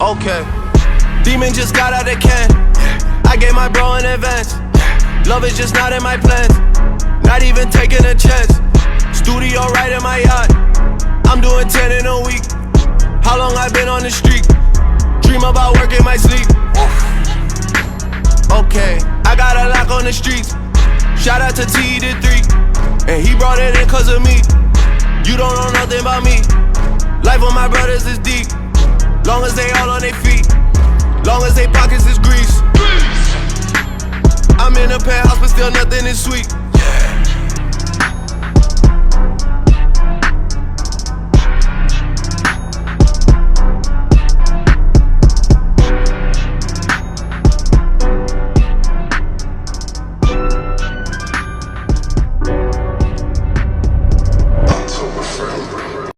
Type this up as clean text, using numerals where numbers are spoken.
Okay. Demon just got out of can. I gave my bro in advance. Love is just not in my plans. Not even taking a chance. Studio right in my yacht. I'm doing 10 in a week. How long I been on the street? Dream about work in my sleep. Okay, I got a lock on the streets. Shout out to T the 3. And he brought it in cause of me. You don't know nothing about me. Life with my brothers is deep. Long as they all on their feet. Long as they pockets is grease. I'm in a penthouse but still nothing is sweet.